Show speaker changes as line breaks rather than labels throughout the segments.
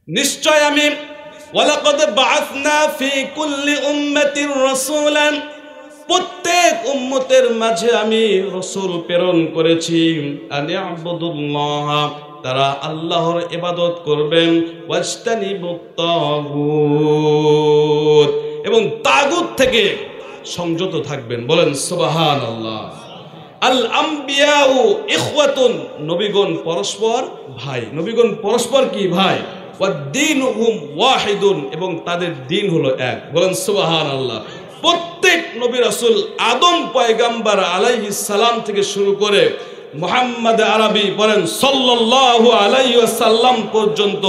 নিশ্চয় আমি ওয়ালাকাদ বাআসনা ফি কুল্লি উম্মাতির রাসূলান, প্রত্যেক উম্মতের মাঝে আমি রাসূল প্রেরণ করেছি। আনি আবুদুল্লাহ, তারা আল্লাহর ইবাদত করবেন। ওয়াজতানিবুত তাগুত, এবং তাগুত থেকে সংযত থাকবেন। বলেন সুবহানাল্লাহ। আল আম্বিয়াউ ইখওয়াতুন, নবীগণ পরস্পর ভাই। নবীগণ পরস্পর কি ভাই? ওয়াদ্দীনুহুম ওয়াহিদুন, এবং তাদের দ্বীন হলো এক। বলেন সুবহানাল্লাহ। প্রত্যেক নবী রাসূল আদম পয়গম্বর আলাইহিস সালাম থেকে শুরু করে মুহাম্মদ আরবি বলেন সাল্লাল্লাহু আলাইহি ওয়াসাল্লাম পর্যন্ত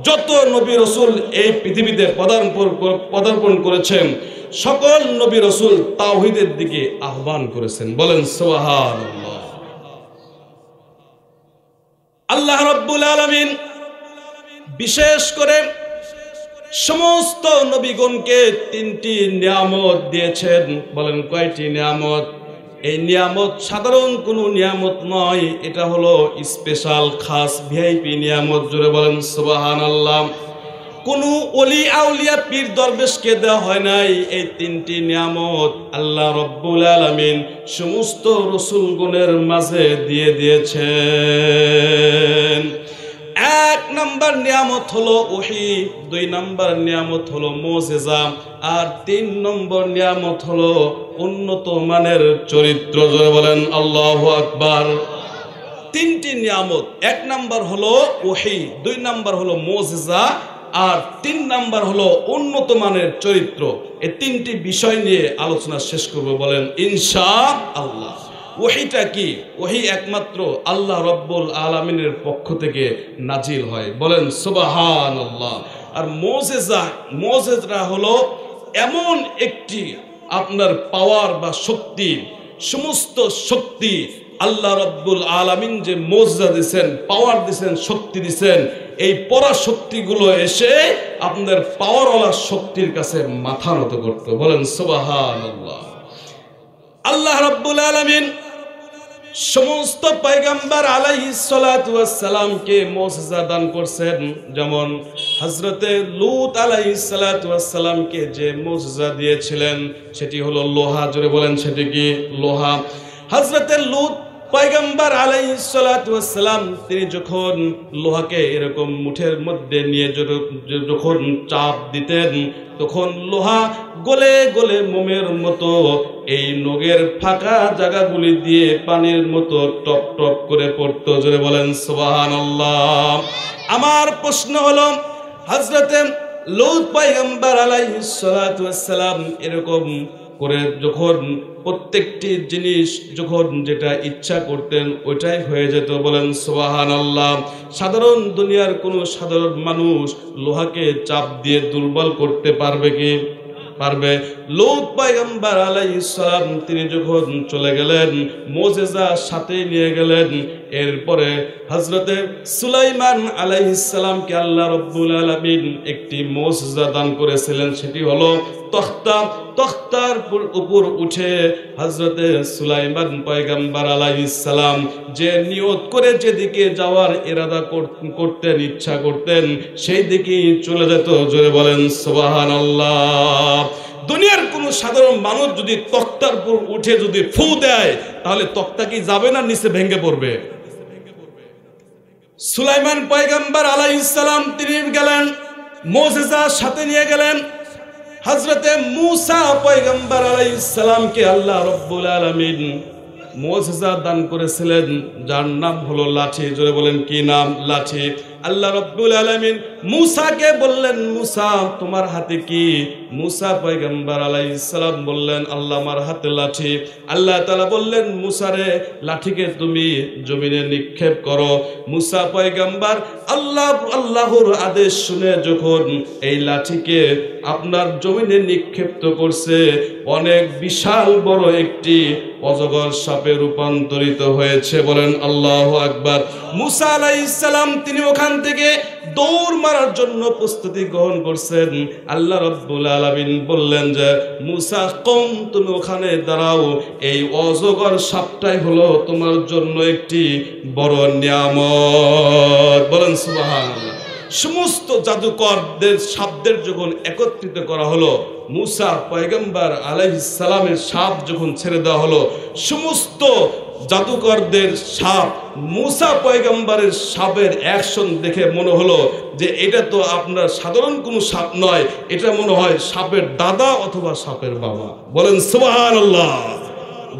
যত নবী রাসূল এই পৃথিবীতে পদার্পণ করেছেন, সকল নবী রাসূল তাওহীদের দিকে আহ্বান করেছেন। বলেন সুবহানাল্লাহ। আল্লাহ রাব্বুল আলামিন বিশেষ করে সমস্ত নবীগণকে তিনটি নিয়ামত দিয়েছেন। বলেন কয়টি নিয়ামত? এই নিয়ামত সাধারণ কোনো নিয়ামত নয়, এটা হলো স্পেশাল খাস ভিআইপি নিয়ামত। জোরে বলেন সুবহানাল্লাহ। কোনো ওলি আউলিয়া পীর দরবেশকে দেওয়া হয় নাই। এই তিনটি নিয়ামত আল্লাহ রাব্বুল আলামিন সমস্ত রাসূলগণের মাঝে দিয়ে দিয়েছেন। এক নাম্বার নিয়ামত হলো ওহী, দুই নাম্বার নিয়ামত হলো মুজিজা, আর তিন নম্বর নিয়ামত হলো উন্নত মানের চরিত্র। জোরে বলেন আল্লাহু আকবার। তিনটি নিয়ামত, এক নাম্বার হলো ওহী, দুই নাম্বার হলো মুজিজা, আর তিন নাম্বার হলো উন্নত মানের চরিত্র। এই তিনটি বিষয় নিয়ে আলোচনা শেষ করব। বলেন ইনশাআল্লাহ। ওহীটা কি? ওহী একমাত্র আল্লাহ রাব্বুল আলামিনের পক্ষ থেকে নাজিল হয়। বলেন সুবহানাল্লাহ। আর মুজিজা হলো এমন একটি আপনার পাওয়ার বা শক্তি, সমস্ত শক্তি আল্লাহ রাব্বুল আলামিন যে মুজিজা দিয়েছেন, পাওয়ার দিয়েছেন, শক্তি দিয়েছেন, এই পরাশক্তিগুলো এসে আপনাদের পাওয়ারওয়ালা শক্তির কাছে মাথা নত করত। বলেন সুবহানাল্লাহ। আল্লাহ রাব্বুল আলামিন সমস্ত পয়গম্বর আলাইহিস সালাতু ওয়াস সালামকে মুজিজা দান করেছেন। যেমন হযরতে লূত আলাইহিস সালাতু ওয়াস সালামকে যে মুজিজা দিয়েছিলেন সেটি হলো লোহা। জোরে বলেন সেটি কি? লোহা। হযরতে লূত পয়গম্বর আলাইহিস সালাতু ওয়াস সালাম তিনি যখন লোহাকে এরকম মুঠের মধ্যে নিয়ে যখন চাপ দিতেন, তখন লোহা গলে গলে মোমের মতো এই নগের ফাঁকা জায়গাগুলি দিয়ে পানির মতো টপ টপ করে পড়তো। জোরে বলেন সুবহানাল্লাহ। আমার প্রশ্ন হলো, হযরতে লূত পয়গম্বর আলাইহিস সালাতু ওয়াস সালাম এরকম করে যখন প্রত্যেকটি জিনিস যখন যেটা ইচ্ছা করতেন ওইটাই হয়ে যেত। বলেন সুবহানাল্লাহ। সাধারণ দুনিয়ার কোনো সাধারণ মানুষ লোহাকে চাপ দিয়ে দুর্বল করতে পারবে কি? পারবে? লূত পয়গম্বর আলাইহিস সালাম তিনি যখন চলে গেলেন, মুজিজা সাথে নিয়ে গেলেন। এরপরে হযরতে সুলাইমান আলাইহিস সালামকে আল্লাহ রাব্বুল আলামিন একটি মুজিজা দান করেছিলেন, সেটি হলো তখতা। তখতার উপর উঠে হযরতে সুলাইমান পয়গম্বর আলাইহিস সালাম যে নিয়ত করে যেদিকে যাওয়ার ইরাদা করতেন, ইচ্ছা করতেন, সেই দিকেই চলে যেত। জোরে বলেন সুবহানাল্লাহ। দুনিয়ার কোন সাধারণ মানুষ যদি তক্তার উপর উঠে যদি ফু দেয়, তাহলে তক্তা কি যাবে না নিচে ভেঙে পড়বে? সুলাইমান পয়গম্বর আলাইহিস সালাম তিনি গেলেন, মুজিজা সাথে নিয়ে গেলেন। হযরতে মূসা পয়গম্বর আলাইহিস সালামকে আল্লাহ রাব্বুল আলামিন মুজিজা দান করেছিলেন, যার নাম হলো লাঠি। জোরে বলেন কি নাম? লাঠি। আল্লাহ রাব্বুল আলামিন মূসাকে বললেন, মূসা তোমার হাতে কি? মূসা পয়গম্বর আলাইহিস সালাম বললেন, আল্লাহ আমার হাতে লাঠি। আল্লাহ তাআলা বললেন, মূসা রে লাঠিকে তুমি জমিনে নিক্ষেপ করো। মূসা পয়গম্বর আল্লাহর আদেশ শুনে যখন এই লাঠিকে আপনার জমিনে নিক্ষেপ্ত করছে, অনেক বিশাল বড় একটি অজগর সাপে রূপান্তরিত হয়েছে। বলেন আল্লাহু আকবার। মূসা আলাইহিস সালাম তিনি ওখান থেকে দৌড় মারার জন্য প্রস্তুতি গ্রহণ করছেন। আল্লাহ রাব্বুল আলামিন বললেন যে মূসা কম তুমি ওখানে দাঁড়াও, এই অজগর সাপটাই হলো তোমার জন্য একটি বড় নিয়ামত। বলেন সুবহানাল্লাহ। সমস্ত জাদুকরদের সাপদের যখন একত্রিত করা হলো, মুসা পয়গম্বর আলাইহিস সালামের সাপ যখন ছেড়ে দেওয়া হলো, সমস্ত জাদুকরদের সাপ মুসা পয়গম্বরের সাপের অ্যাকশন দেখে মনে হলো যে এটা তো আপনার সাধারণ কোনো সাপ নয়, এটা মনে হয় সাপের দাদা অথবা সাপের বাবা। বলেন সুবহানাল্লাহ।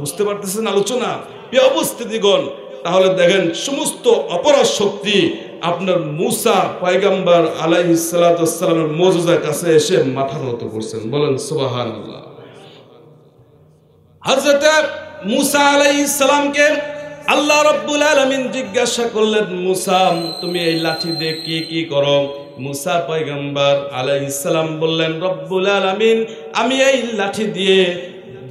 বুঝতে পারতেছেন আলোচনা? প্রিয় উপস্থিতিগণ, তাহলে দেখেন সমস্ত অপরাধ শক্তি আপনার মুসা পয়গম্বর আলাইহিস সালাতু ওয়াস সালামের মুজিজার কাছে এসে মাথা নত করছেন। বলেন সুবহানাল্লাহ। হযরত মুসা আলাইহিস সালামকে আল্লাহ রাব্বুল আলামিন জিজ্ঞাসা করলেন, মুসা তুমি এই লাঠি দিয়ে কি কি করো? মুসা পয়গম্বর আলাইহিস সালাম বললেন, রব্বুল আলামিন আমি এই লাঠি দিয়ে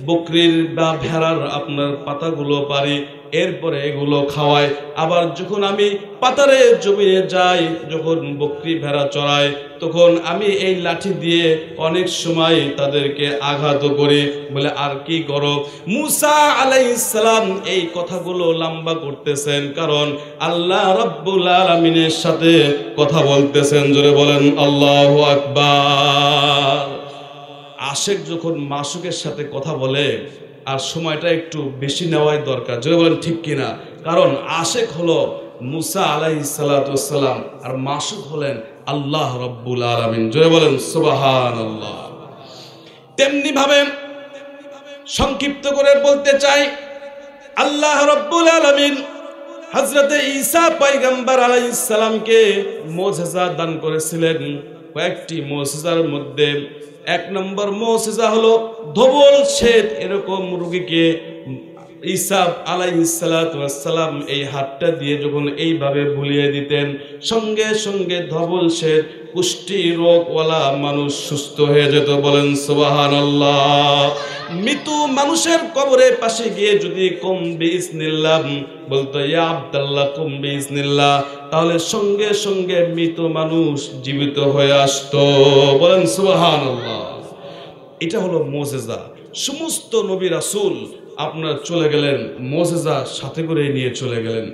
বকরির বা ভেড়ার আপনার পাতাগুলো পারি, এরপরে এগুলো খাওয়াই। আবার যখন আমি পাতারে জমিয়ে যাই, যখন বকরি ভেড়া চড়াই, তখন আমি এই লাঠি দিয়ে অনেক সময় তাদেরকে আঘাত করি। বলে আর কি করো? মুসা আলাইহিস সালাম এই কথাগুলো লম্বা করতেছেন, কারণ আল্লাহ রাব্বুল আলামিনের সাথে কথা বলতেছেন। জোরে বলেন আল্লাহু আকবার। আশেক যখন মাসুকের সাথে কথা বলে আর সময়টা একটু বেশি নেওয়াই দরকার। জোরে বলেন ঠিক কিনা? কারণ আশেক হলো মুসা আলাইহিস সালাতু ওয়াস সালাম আর মাসুক হলেন আল্লাহ রাব্বুল আলামিন। জোরে বলেন সুবহানাল্লাহ। তেমনি ভাবে সংক্ষিপ্ত করে বলতে চাই, আল্লাহ রাব্বুল আলামিন হযরত ঈসা পয়গম্বর আলাইহিস সালামকে মুজিজা দান করেছিলেন। কয়েকটি মুজিজার মধ্যে এক নম্বর মুজিজা হলো ধবল শ্বেত এরকম রোগীকে ঈসা আলাইহিস সালাতু ওয়াস সালাম এই হাতটা দিয়ে যখন এইভাবে বুলিয়ে দিতেন, সঙ্গে সঙ্গে ধবল শ্বেত কুষ্টি রোগওয়ালা মানুষ সুস্থ হয়ে যেত। বলেন সুবহানাল্লাহ। মৃত্যু মানুষের কবরের পাশে গিয়ে যদি কুম বিইজনিল্লাহ বলতো, ইয়া আব্দুল্লাহ কুম বিইজনিল্লাহ, তাহলে সঙ্গে সঙ্গে মৃত মানুষ জীবিত হয়ে আসতো। বলেন সুবহানাল্লাহ। এটা হলো মুজিজা। সমস্ত নবী রাসূল আপনার চলে গেলেন, মুজিজা সাথে করে নিয়ে চলে গেলেন।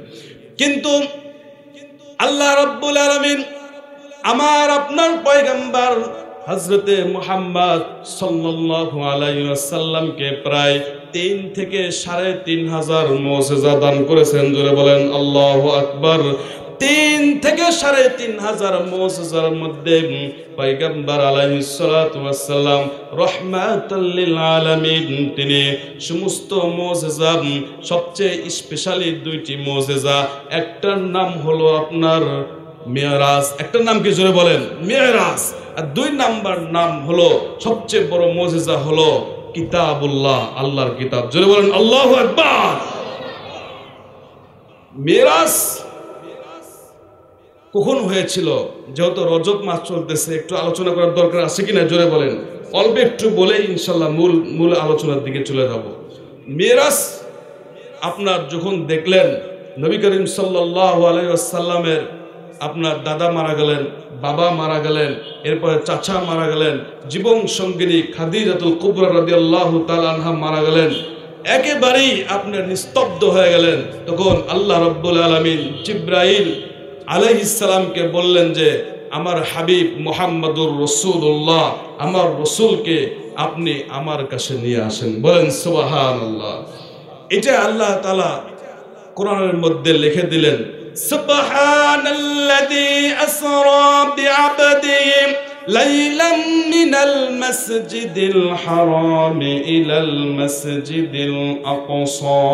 কিন্তু আল্লাহ রাব্বুল আলামিন আমার আপনার পয়গম্বর হযরতে মুহাম্মদ সাল্লাল্লাহু আলাইহি ওয়াসাল্লামকে প্রায় 3 থেকে 3.5 মুজিজা দান করেছেন। জোরে বলেন আল্লাহু আকবার। 3 থেকে 3.5 মুজিজার মধ্যে পয়গম্বর আলাইহিস সালাতু ওয়াস সালাম রাহমাতাল লিল আলামিন, তিনি সমস্ত মুজিজা সবচেয়ে স্পেশালি 2টি মুজিজা, একটার নাম হলো আপনার মিরাজ, একটার নাম কি? জোরে বলেন মিরাজ। আর 2 নাম্বার নাম হলো সবচেয়ে বড় মুজিজা হলো কিতাবুল্লাহ, আল্লাহর কিতাব। জোরে বলেন আল্লাহু আকবার। মিরাজ কখন হয়েছিল? যেহেতু রজব মাস চলতেছে, একটু আলোচনা করার দরকার আছে কিনা? জোরে বলেন। অল্প একটু বলে ইনশাল্লাহ মূল আলোচনার দিকে চলে যাব। মিরাজ আপনার যখন দেখলেন নবী করিম সাল্লাল্লাহু আলাইহি ওয়াসাল্লামের আপনার দাদা মারা গেলেন, বাবা মারা গেলেন, এরপরে চাচা মারা গেলেন, জীবন সঙ্গিনী খাদিজাতুল কুবরা রাদিয়াল্লাহু তাআলা আনহা মারা গেলেন, একেবারেই আপনার নিস্তব্ধ হয়ে গেলেন। তখন আল্লাহ রাব্বুল আলামিন জিবরাইল আলাইহিস সালামকে বললেন যে আমার হাবিব মুহাম্মাদুর রাসূলুল্লাহ, আমার রাসূলকে আপনি আমার কাছে নিয়ে আসেন। বলেন সুবহানাল্লাহ। এটা আল্লাহ তাআলা কোরআনের মধ্যে লিখে দিলেন, সুবহানাল্লাযী আসরা বিআবদিহি লাইলাম মিনাল মাসজিদিল হারাম ইলাল মাসজিদিল আকসা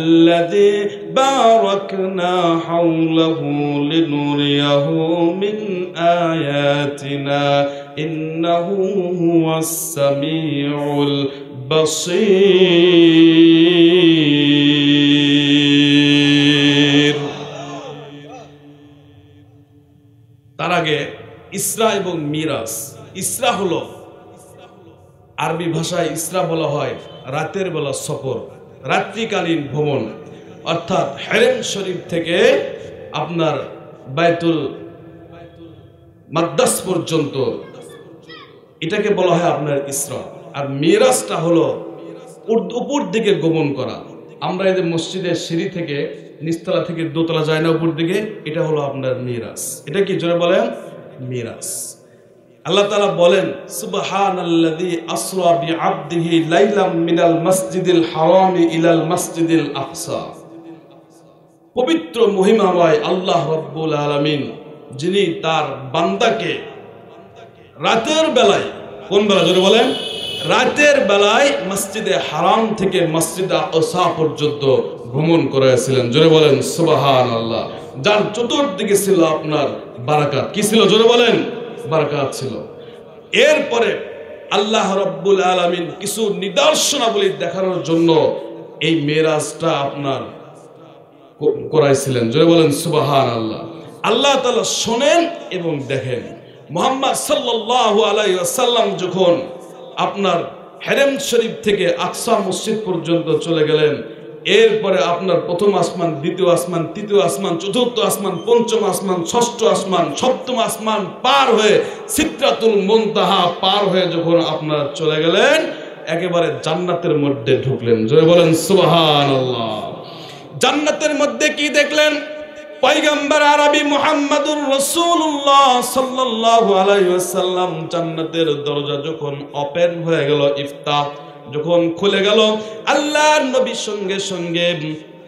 الذي باركنا حوله لنريه من آياتنا إنه هو السميع البصير। তার আগে ইসরা এবং মিরাজ। ইসরা হলো আরবি ভাষায় ইসরা বলা হয় রাতের বেলা সফর, রাত্রিকালীন ভ্রমণ, অর্থাৎ হেরেম শরীফ থেকে আপনার বাইতুল মাকদাস পর্যন্ত, এটাকে বলা হয় আপনার ইসরা। আর মিরাজটা হলো উপর দিকে গমন করা। আমরা এই যে মসজিদের সিঁড়ি থেকে নিচতলা থেকে দোতলা যায় না উপর দিকে, এটা হলো আপনার মিরাজ। এটা কি জোরে বলেন? মিরাজ। আল্লাহ তাআলা বলেন সুবহানাল্লাযী আসরা বিআবদিহি লাইলাম মিনাল মাসজিদিল হারামি ইলাল মাসজিদিল আকসা। পবিত্র মহিমাময় আল্লাহ রাব্বুল আলামিন, যিনি তার বান্দাকে রাতের বেলায়, কোন বেলা জোরে বলেন? রাতের বেলায় মসজিদে হারাম থেকে মসজিদে আকসা পর্যন্ত ভ্রমণ করেছিলেন। জোরে বলেন সুবহানাল্লাহ। যার চতুর্দিকে ছিল আপনার বারাকাত। কি ছিল? জোরে বলেন। বারাকাত ছিল। এরপরে আল্লাহ রাব্বুল আলামিন কিছু নিদর্শনাবলী দেখানোর জন্য এই মেরাজটা আপনার করাইছিলেন। জোরে বলেন সুবহানাল্লাহ। আল্লাহ তাআলা শোনেন এবং দেখেন। মুহাম্মদ সাল্লাল্লাহু আলাইহি ওয়াসাল্লাম যখন আপনার হেরেম শরীফ থেকে আকসা মসজিদ পর্যন্ত চলে গেলেন, এরপরে আপনার প্রথম আসমান, দ্বিতীয় আসমান, তৃতীয় আসমান, চতুর্থ আসমান, পঞ্চম আসমান, ষষ্ঠ আসমান, সপ্তম আসমান পার হয়ে সিদরাতুল মুনতাহা পার হয়ে যখন আপনার চলে গেলেন, একেবারে জান্নাতের মধ্যে ঢুকলেন। জোরে বলেন সুবহানাল্লাহ। জান্নাতের মধ্যে কি দেখলেন? পয়গম্বর আরবি মুহাম্মদুর রাসূলুল্লাহ সাল্লাল্লাহু আলাইহি ওয়াসাল্লাম জান্নাতের দরজা যখন ওপেন হয়ে গেল, ইফতাহ যখন খুলে গেল, আল্লাহর নবী সঙ্গে সঙ্গে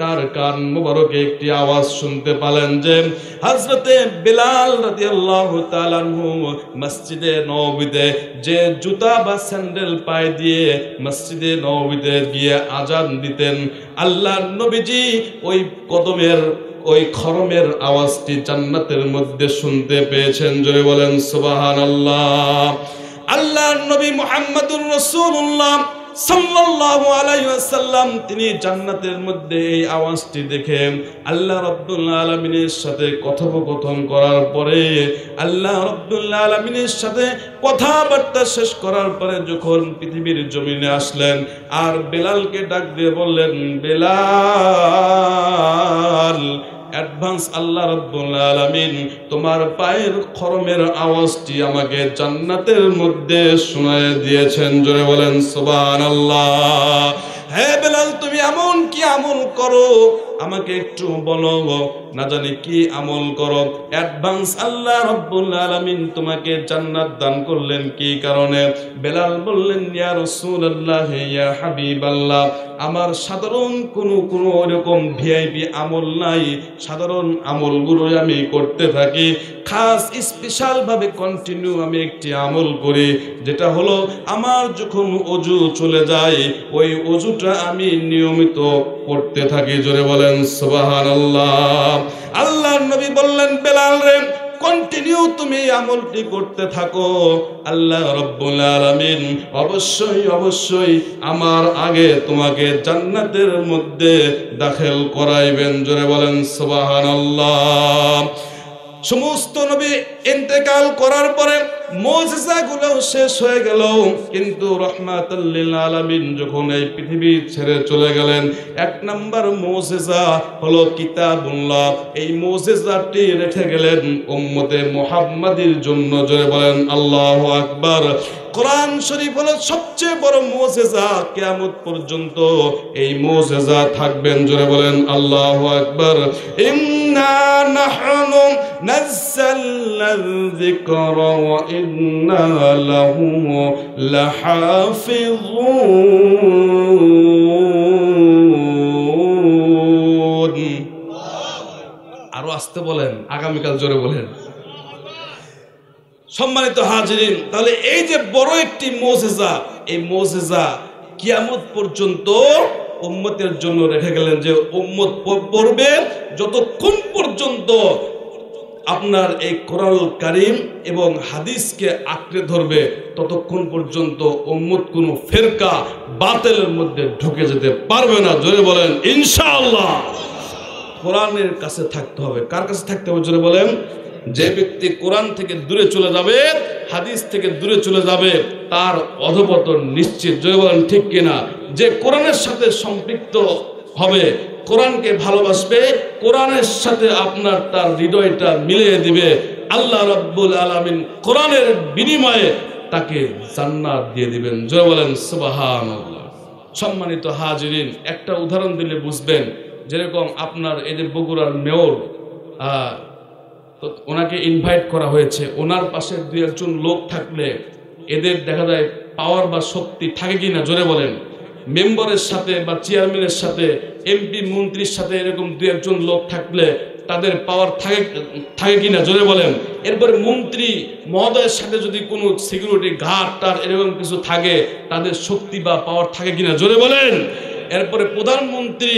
তার কান মুবারকে একটি আওয়াজ শুনতে পেলেন যে হযরতে বিলাল রাদিয়াল্লাহু তাআলা আনহু মসজিদে নববীতে যে জুতা বা স্যান্ডেল পায়ে দিয়ে মসজিদে নববীতে গিয়ে আযান দিতেন, আল্লাহর নবীজি ওই কদমের ওই খরমের আওয়াজটি জান্নাতের মধ্যে শুনতে পেয়েছেন। জোরে বলেন সুবহানাল্লাহ। আল্লাহর নবী মুহাম্মদুর রাসূলুল্লাহ সাল্লাল্লাহু আলাইহি ওয়াসাল্লাম তিনি জান্নাতের মধ্যে এই আওয়াজটি দেখে আল্লাহ রাব্বুল আলামিনের সাথে কথোপকথন করার পরে, আল্লাহ রাব্বুল আলামিনের সাথে কথাবার্তা শেষ করার পরে যখন পৃথিবীর জমিনে আসলেন, আর বেলালকে ডাক দিয়ে বললেন, বেলাল, অ্যাডভান্স আল্লাহ রাব্বুল আলামিন তোমার পায়ের খরমের আওয়াজটি আমাকে জান্নাতের মধ্যে শোনায় দিয়েছেন। জোরে বলেন সুবহানাল্লাহ। হে বেলাল, তুমি এমন কি আমল করো আমাকে একটু বলো, না জানি কি আমল করো। অ্যাডভান্স আল্লাহ রাব্বুল আলামিন তোমাকে জান্নাত দান করলেন কি কারণে? বেলাল বললেন, ইয়া রাসূলুল্লাহ, ইয়া হাবিবাল্লাহ, আমার সাধারণ কোনো এরকম ভিআইপি আমল নাই, সাধারণ আমলগুলো আমি করতে থাকি, খাস স্পেশাল ভাবে কন্টিনিউ আমি একটি আমল করি, যেটা হলো আমার যখন ওযু চলে যায় ওই ওযুটা আমি নিয়মিত করতে থাকি। জোরে বলেন সুবহানাল্লাহ। আল্লাহর নবী বললেন, বেলাল রে, কন্টিনিউ তুমি এই আমলটি করতে থাকো, আল্লাহ রাব্বুল আলামিন অবশ্যই আমার আগে তোমাকে জান্নাতের মধ্যে দাখিল করাইবেন। জোরে বলেন সুবহানাল্লাহ। সমস্ত নবী ইন্তেকাল করার পরে মুজিজাগুলো শেষ হয়ে গেল, কিন্তু রাহমাতুল লিল আলামিন যখন এই পৃথিবী ছেড়ে চলে গেলেন, এক নাম্বার মুজিজা হলো কিতাবুল্লাহ। এই মুজিজাটি রেখে গেলেন উম্মতে মুহাম্মাদির জন্য। জোরে বলেন আল্লাহু আকবার। কোরআন শরীফ হলো সবচেয়ে বড় মুজিজা, কিয়ামত পর্যন্ত এই মুজিজা থাকবেন। জোরে বলেন আল্লাহু আকবার। ইন্না নাহনু নাযালনা যিকরা ওয়া ইন্না লাহু লাহাফিজুন। আরো আসতে বলেন, আগামীকাল জোরে বলেন। সম্মানিত হাজিরিন, তাহলে এই যে বড় একটি মুজিজা, এই মুজিজা কিয়ামত পর্যন্ত উম্মতের জন্য রেখে গেলেন, যে উম্মত পড়বে যতক্ষণ পর্যন্ত আপনার এই কোরআনুল কারীম এবং হাদিসকে আঁকড়ে ধরবে, ততক্ষণ পর্যন্ত উম্মত কোনো ফেরকা বাতিলের মধ্যে ঢুকে যেতে পারবে না। জোরে বলেন ইনশাআল্লাহ। কোরআনের কাছে থাকতে হবে। কার কাছে থাকতে হবে? জোরে বলেন। যে ব্যক্তি কোরআন থেকে দূরে চলে যাবে, হাদিস থেকে দূরে চলে যাবে, তার অধঃপতন নিশ্চিত। জোরে বলেন ঠিক কিনা? যে কোরআনের সাথে সম্পৃক্ত হবে, কোরআনকে ভালোবাসবে, কোরআনের সাথে আপনার তার হৃদয়টা মিলিয়ে দিবে, আল্লাহ রাব্বুল আলামিন কোরআনের বিনিময়ে তাকে জান্নাত দিয়ে দিবেন। জোরে বলেন সুবহানাল্লাহ। সম্মানিত হাজিরিন, একটা উদাহরণ দিলে বুঝবেন যেরকম আপনার এই যে বগুড়ার মেয়র, তো ওনাকে ইনভাইট করা হয়েছে, ওনার পাশে দুই একজন লোক থাকলে এদের দেখা যায় পাওয়ার বা শক্তি থাকে কিনা জোরে বলেন। মেম্বারের সাথে বা চেয়ারম্যানের সাথে, এমপি মন্ত্রীর সাথে এরকম দুই একজন লোক থাকলে তাদের পাওয়ার থাকে কিনা জোরে বলেন। এরপরে মন্ত্রী মহোদয়ের সাথে যদি কোনো সিকিউরিটি গার্ড টার এরকম কিছু থাকে, তাদের শক্তি বা পাওয়ার থাকে কিনা জোরে বলেন। এরপরে প্রধানমন্ত্রী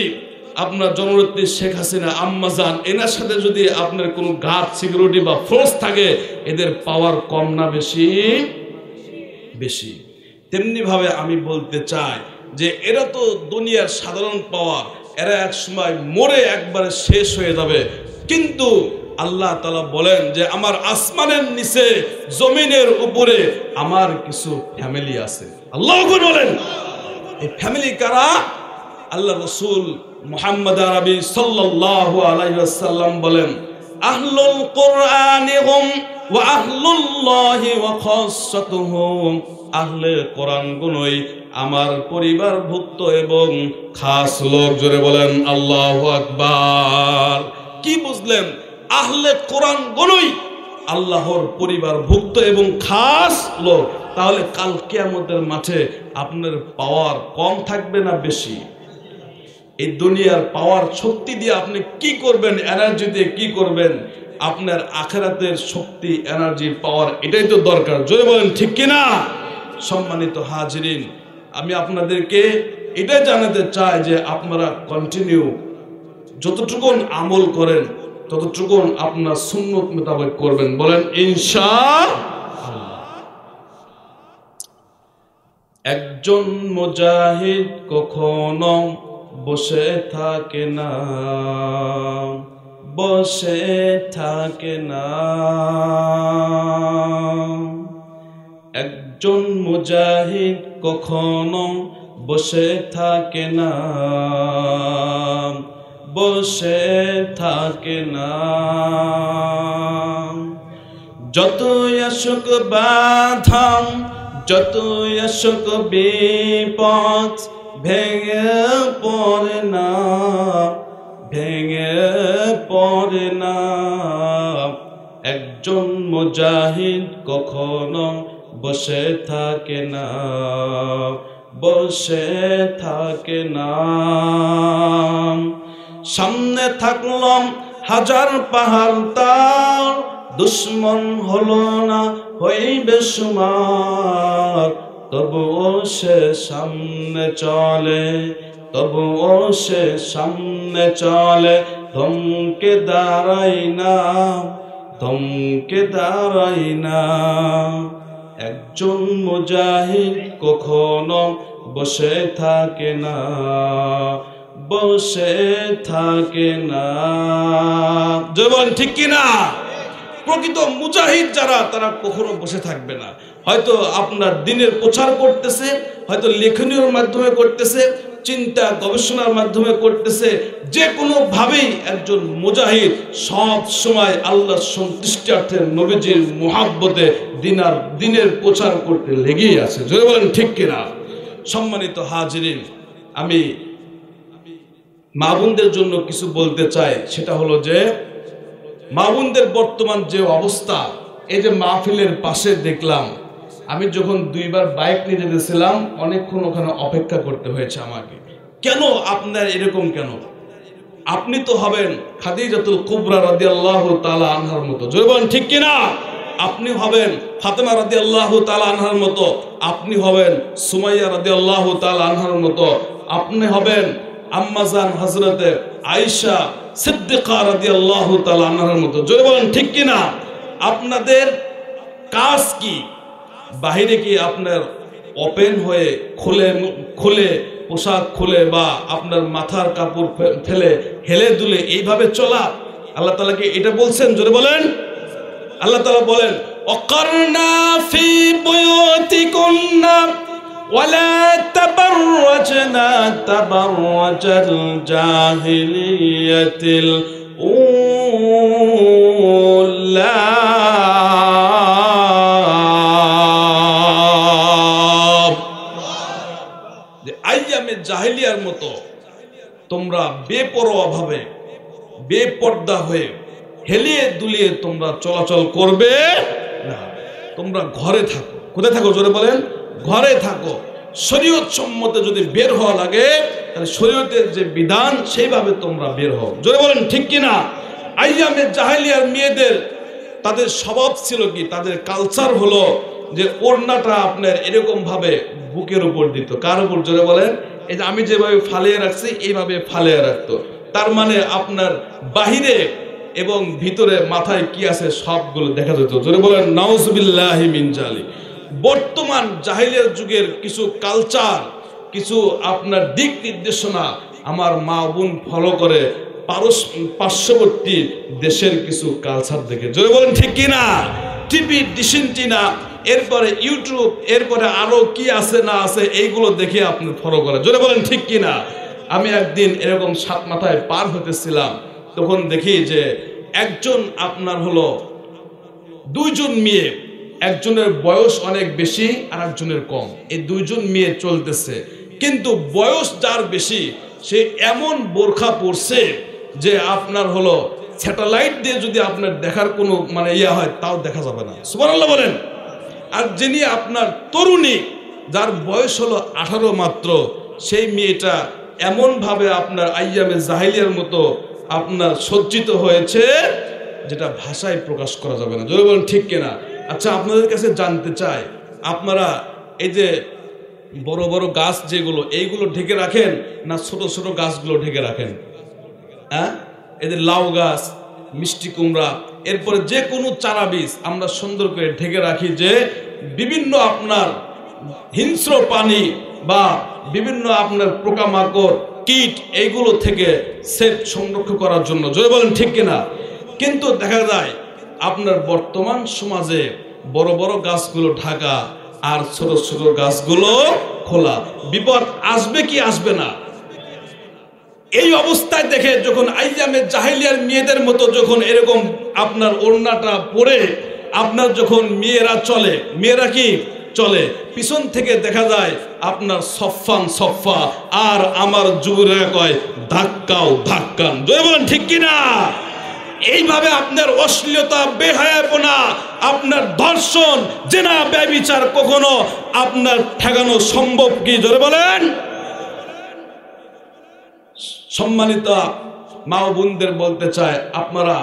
আপনার জননেত্রী শেখ হাসিনা আম্মাজান, এনার সাথে যদি আপনার কোনো গার্ড সিকিউরিটি বা ফোর্স থাকে, এদের পাওয়ার কম না বেশি? বেশি। তেমনি ভাবে আমি বলতে চাই যে এরা তো দুনিয়ার সাধারণ পাওয়ার, এরা এক সময় মরে একবারে শেষ হয়ে যাবে। কিন্তু আল্লাহ তাআলা বলেন যে আমার আসমানের নিচে জমিনের উপরে আমার কিছু ফ্যামিলি আছে। আল্লাহু আকবার বলেন। এই ফ্যামিলি কারা? আল্লাহ রাসূল মুহাম্মদ আরবি সাল্লাল্লাহু আলাইহি ওয়াসাল্লাম বলেন, আহলুল কোরআনি হুম ওয়া আহলুল্লাহি ওয়া খাসসাতুহু। আহলে কোরআন গুনই আমার পরিবারভুক্ত এবং খাস লোক। জোরে বলেন আল্লাহু আকবার। কি বুঝলেন? আহলে কোরআন গুনই আল্লাহর পরিবারভুক্ত এবং খাস লোক। তাহলে কাল কিয়ামতের মাঠে আপনার পাওয়ার কম থাকবে না বেশি? এই দুনিয়ার পাওয়ার শক্তি দিয়ে আপনি কি করবেন, এনার্জি দিয়ে কি করবেন? আপনার আখিরাতের শক্তি, এনার্জি, পাওয়ার, এটাই তো দরকার। জোরে বলেন ঠিক কিনা? সম্মানিত হাজিরিন, আমি আপনাদেরকে এটাই জানাতে চাই যে আপনারা কন্টিনিউ যতটুকুন আমল করেন ততটুকুন আপনার সুন্নত মোতাবেক করবেন। বলেন ইনশাআল্লাহ। একজন মুজাহিদ কখনো বসে থাকে না, বসে থাকে না। একজন মুজাহিদ কখনো বসে থাকে না, বসে থাকে না। যতই আসুক বাধা, যতই আসুক বিপদ, ভেঙে পড়ে না, ভেঙে পড়ে না। একজন মুজাহিদ কখনো বসে থাকে না, বসে থাকে না। সামনে থাকলাম হাজার পাহাড় তার, দুশ্মন হলো না হইবে সুমার। তবুও সে সামনে চলে, তবুও সে সামনে চলে। থমকে দাঁড়াই না, থমকে দাঁড়াই না। একজন মুজাহিদ কখনো বসে থাকে না, বসে থাকে না। জবান ঠিক কিনা? প্রকৃত মুজাহিদ যারা, তারা কখনো বসে থাকবে না। হয়তো আপনার দিনের প্রচার করতেছে, হয়তো লেখনীর মাধ্যমে করতেছে, চিন্তা গবেষণার মাধ্যমে করতেছে। যে কোনো ভাবেই একজন মুজাহিদ সব সময় আল্লাহর সন্তুষ্টার্থে, নবীজির মুহাব্বতে দিনের প্রচার করতে লেগেই আছে। জোরে বলেন ঠিক কিনা? সম্মানিত হাজিরিন, আমি মা বোনদের জন্য কিছু বলতে চাই। সেটা হলো যে মা বোনদের বর্তমান যে অবস্থা, এই যে মাহফিলের পাশে দেখলাম, আমি যখন দুইবার বাইক নিয়ে যেতেছিলাম অনেকক্ষণ ওখানে অপেক্ষা করতে হয়েছে আমাকে। কেন আপনার এরকম কেন? আপনি তো হবেন খাদিজাতুল কুবরা রাদিয়াল্লাহু তাআলা আনহার মতো। জোরে বলেন ঠিক কিনা? আপনি হবেন ফাতেমা রাদিয়াল্লাহু তাআলা আনহার মতো, আপনি হবেন সুমাইয়া রাদিয়াল্লাহু তাআলা আনহার মতো, আপনি হবেন আম্মাজান হযরতে আয়েশা সিদ্দিকা রাদিয়াল্লাহু তাআলা আনহার মতো। জোরে বলেন ঠিক কিনা? আপনাদের কাজ কি? বাহিরে কি আপনার ওপেন হয়ে খুলে পোশাক খুলে বা আপনার মাথার কাপড় ফেলে হেলে দুলে এইভাবে চলা? আল্লাহ তাআলা কি এটা বলছেন? জোরে বলেন। আল্লাহ তাআলা বলেন, ওয়াকারনা ফি বুয়ুতিকুন্না ওয়ালা তাবাররাজনা তাবাররাজাল জাহিলিয়াতিল উলা। আইয়ামে জাহিলিয়ার মতো তোমরা বেপরোয়া ভাবে বেপর্দা হয়ে হেলিয়ে দুলিয়ে তোমরা চলাচল করবে না। তোমরা ঘরে থাকো। কোথায় থাকো? জোরে বলেন। ঘরে থাকো। শরীয়ত সম্মতে যদি বের হওয়া লাগে তাহলে শরীয়তের যে বিধান সেইভাবে তোমরা বের হও। জোরে বলেন ঠিক কিনা? আইয়ামে জাহেলিয়ার মেয়েদের তাদের স্বভাব ছিল কি, তাদের কালচার হলো যে ওড়নাটা আপনার এরকম ভাবে বুকের উপর দিত। কার উপর? জোরে বলেন। এই যে আমি যেভাবে ফালিয়ে রাখছি এইভাবে ফালিয়ে রাখতো। তার মানে আপনার বাহিরে এবং ভিতরে মাথায় কি আছে সবগুলো দেখা যেত। জোরে বলেন নাউজুবিল্লাহি মিন জালিক। বর্তমান জাহেলিয়ার যুগের কিছু কালচার, কিছু আপনার দিক নির্দেশনা আমার মা বোন ফলো করে পার্শ্ববর্তী দেশের কিছু কালচার দেখে। জোরে বলেন ঠিক কিনা? টিভি, ডিশ এন্টিনা, এরপরে ইউটিউব, এরপরে আরো কি আছে না আছে এইগুলো দেখে আপনি ফলো করে। জোরে বলেন ঠিক কিনা? আমি একদিন এরকম সাত মাথায় পার হতেছিলাম, তখন দেখি যে একজন আপনার হলো দুইজন মেয়ে, একজনের বয়স অনেক বেশি আর একজনের কম। এই দুইজন মেয়ে চলতেছে, কিন্তু বয়স যার বেশি সে এমন বোরখা পরছে যে আপনার হলো স্যাটেলাইট দিয়ে যদি আপনার দেখার কোনো মানে হয় তাও দেখা যাবে না। সুবহানাল্লাহ বলেন। আর যিনি আপনার তরুণী, যার বয়স হলো 18 মাত্র, সেই মেয়েটা এমন ভাবে আপনার আইয়ামে জাহেলিয়ার মতো আপনার সজ্জিত হয়েছে যেটা ভাষায় প্রকাশ করা যাবে না। জোরে বলেন ঠিক কিনা? আচ্ছা, আপনাদের কাছে জানতে চাই, আপনারা এই যে বড় বড় গাছ যেগুলো এইগুলো ঢেকে রাখেন না ছোট ছোট গাছগুলো ঢেকে রাখেন? হ্যাঁ, এই যে লাউ গাছ, মিষ্টি কুমড়া, এরপরে যে কোনো চারা বীজ আমরা সুন্দর করে ঢেকে রাখি যে বিভিন্ন আপনার হিংস্র প্রাণী বা বিভিন্ন আপনার পোকামাকড়, কীট এইগুলো থেকে সেফ সংরক্ষণ করার জন্য। জোরে বলেন ঠিক কিনা? কিন্তু দেখা যায় আপনার বর্তমান সমাজে বড় বড় গাছগুলো ঢাকা আর ছোট ছোট গাছগুলো খোলা। বিপদ আসবে কি আসবে না? এই অবস্থায় দেখে যখন আইয়ামে জাহেলিয়ার মেয়েদের মতো যখন এরকম আপনার ওড়নাটা পরে আপনার যখন মেয়েরা চলে, মেয়েরা কি চলে, পিছন থেকে দেখা যায় আপনার সফান সফা, আর আমার যুবরা কয় ধাক্কাও ধাক্কান। জয় বলেন ঠিক কিনা? এইভাবে আপনার অশ্লীলতা, বেহায়াপনা, আপনার ধর্ষণ, জেনা, ব্যভিচার কখনো আপনার ঠেকানো সম্ভব কি? জোরে বলেন। সম্মানিত মা ও বোনদের বলতে চায়, আপনারা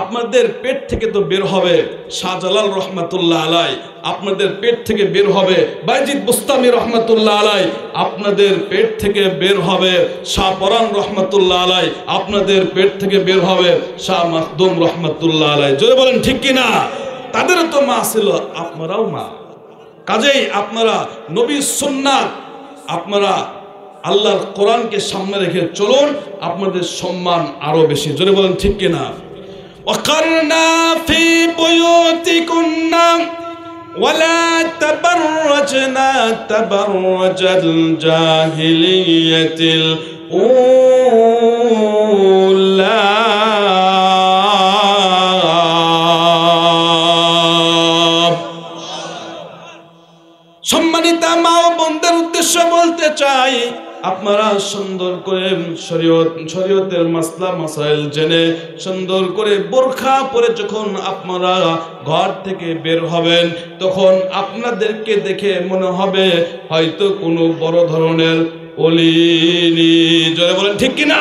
আপনাদের পেট থেকে তো বের হবে শাহজালাল রহমাতুল্লাহ আলাই, আপনাদের পেট থেকে বের হবে বাইজিদ বুস্তামি রহমাতুল্লাহ আলাই, আপনাদের পেট থেকে বের হবে শাহ পরান রহমাতুল্লাহ আলাই, আপনাদের পেট থেকে বের হবে শাহ মাখদুম রহমাতুল্লাহ আলাই। জোরে বলেন ঠিক কিনা? তাদেরও তো মা ছিল, আপনারাও মা। কাজেই আপনারা নবীর সুন্নাত, আপনারা আল্লাহর কোরআনকে সামনে রেখে চলুন, আপনাদের সম্মান আরো বেশি। জোরে বলেন ঠিক কিনা? وقرنا في بيوتكن ولا تبرجنا تبرج الجاهلية الأولى সম্মানিত মা ও বোনদের উদ্দেশ্যে বলতে চাই, আপনারা সুন্দর করে শরীয়তের মাসলা মাসাইল জেনে সুন্দর করে বোরখা পরে যখন আপনারা ঘর থেকে বের হবেন, তখন আপনাদেরকে দেখে মনে হবে হয়তো কোনো বড় ধরনের অলি। জোরে বলেন ঠিক কিনা?